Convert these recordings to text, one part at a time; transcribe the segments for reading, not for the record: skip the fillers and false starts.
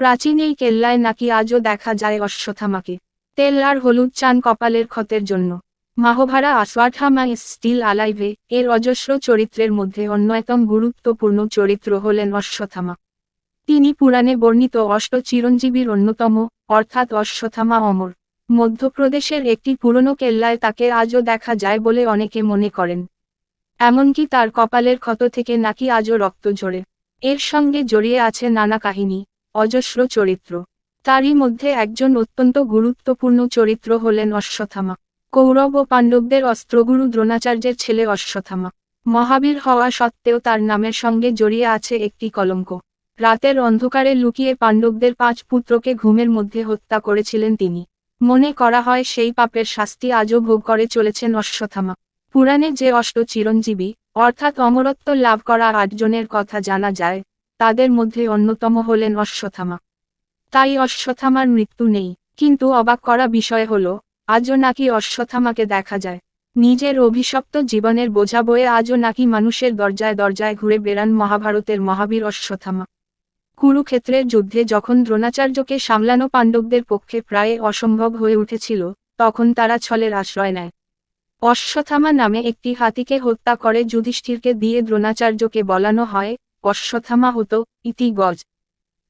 প্রাচীন এই কেল্লায় নাকি আজও দেখা যায় অশ্বত্থামাকে। তেল আর হলুদ চান কপালের ক্ষতের জন্য। মাহভারা অশ্বত্থামা ইজ স্টিল আলাইভে এর অজস্র চরিত্রের মধ্যে অন্যতম গুরুত্বপূর্ণ চরিত্র হলেন অশ্বত্থামা। তিনি পুরাণে বর্ণিত অষ্ট চিরঞ্জীবীর অন্যতম, অর্থাৎ অশ্বত্থামা অমর। মধ্যপ্রদেশের একটি পুরনো কেল্লায় তাকে আজও দেখা যায় বলে অনেকে মনে করেন। এমনকি তার কপালের ক্ষত থেকে নাকি আজও রক্ত ঝরে। এর সঙ্গে জড়িয়ে আছে নানা কাহিনী, অজস্র চরিত্র। তারই মধ্যে একজন অত্যন্ত গুরুত্বপূর্ণ চরিত্র হলেন অশ্বত্থামা। কৌরব ও পাণ্ডবদের অস্ত্রগুরু দ্রোণাচার্যের ছেলে অশ্বত্থামা। মহাবীর হওয়া সত্ত্বেও তার নামের সঙ্গে জড়িয়ে আছে একটি কলঙ্ক। রাতের অন্ধকারে লুকিয়ে পাণ্ডবদের 5 পুত্রকে ঘুমের মধ্যে হত্যা করেছিলেন তিনি। মনে করা হয় সেই পাপের শাস্তি আজও ভোগ করে চলেছেন অশ্বত্থামা। পুরাণে যে অষ্ট চিরঞ্জীবী, অর্থাৎ অমরত্ব লাভ করা 8 জনের কথা জানা যায়, তাদের মধ্যে অন্যতম হলেন অশ্বত্থামা। তাই অশ্বত্থামার মৃত্যু নেই, কিন্তু অবাক করা বিষয় হলো, আজও নাকি অশ্বত্থামাকে দেখা যায়। নিজের অভিশপ্ত জীবনের বোঝা বয়ে আজও নাকি মানুষের দরজায় দরজায় ঘুরে বেড়ান মহাভারতের মহাবীর অশ্বত্থামা। কুরুক্ষেত্রের যুদ্ধে যখন দ্রোণাচার্যকে সামলানো পাণ্ডবদের পক্ষে প্রায় অসম্ভব হয়ে উঠেছিল, তখন তারা ছলের আশ্রয় নেয়। অশ্বত্থামা নামে একটি হাতিকে হত্যা করে যুধিষ্ঠিরকে দিয়ে দ্রোণাচার্যকে বলানো হয়, অশ্বত্থামা হতো, ইতি গজ।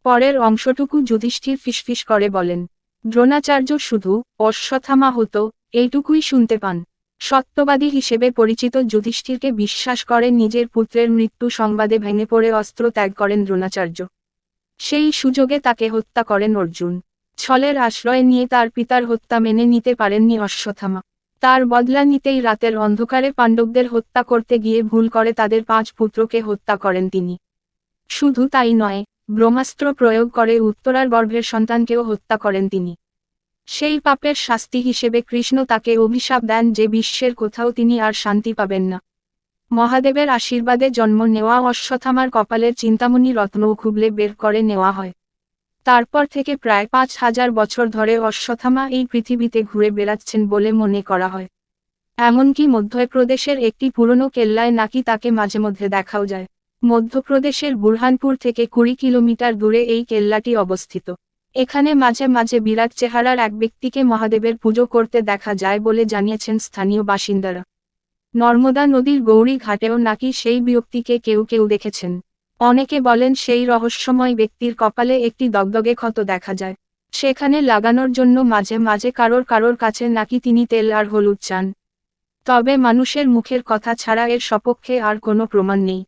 পরের অংশটুকু যুধিষ্ঠির ফিসফিস করে বলেন। দ্রোণাচার্য শুধু অশ্বত্থামা হতো এইটুকুই শুনতে পান। সত্যবাদী হিসেবে পরিচিত যুধিষ্ঠিরকে বিশ্বাস করে নিজের পুত্রের মৃত্যু সংবাদে ভেঙে পড়ে অস্ত্র ত্যাগ করেন দ্রোণাচার্য। সেই সুযোগে তাকে হত্যা করেন অর্জুন। ছলের আশ্রয় নিয়ে তার পিতার হত্যা মেনে নিতে পারেননি অশ্বত্থামা। তার বদলা নিতেই রাতের অন্ধকারে পাণ্ডবদের হত্যা করতে গিয়ে ভুল করে তাদের 5 পুত্রকে হত্যা করেন তিনি। শুধু তাই নয়, ব্রহ্মাস্ত্র প্রয়োগ করে উত্তরার গর্ভের সন্তানকেও হত্যা করেন তিনি। সেই পাপের শাস্তি হিসেবে কৃষ্ণ তাকে অভিশাপ দেন যে বিশ্বের কোথাও তিনি আর শান্তি পাবেন না। মহাদেবের আশীর্বাদে জন্ম নেওয়া অশ্বত্থামার কপালের চিন্তামণি রত্নও খুবলে বের করে নেওয়া হয়। তারপর থেকে প্রায় 5000 বছর ধরে অশ্বত্থামা এই পৃথিবীতে ঘুরে বেড়াচ্ছেন বলে মনে করা হয়। এমনকি মধ্যপ্রদেশের একটি পুরনো কেল্লায় নাকি তাকে মাঝে মধ্যে দেখাও যায়। মধ্যপ্রদেশের বুরহানপুর থেকে 20 কিলোমিটার দূরে এই কেল্লাটি অবস্থিত। এখানে মাঝে মাঝে বিরাট চেহারার এক ব্যক্তিকে মহাদেবের পুজো করতে দেখা যায় বলে জানিয়েছেন স্থানীয় বাসিন্দারা। নর্মদা নদীর গৌরী ঘাটেও নাকি সেই ব্যক্তিকে কেউ কেউ দেখেছেন। অনেকে বলেন সেই রহস্যময় ব্যক্তির কপালে একটি দগদগে ক্ষত দেখা যায়। সেখানে লাগানোর জন্য মাঝে মাঝে কারোর কাছে নাকি তিনি তেল আর হলুদ চান। তবে মানুষের মুখের কথা ছাড়া এর সপক্ষে আর কোনো প্রমাণ নেই।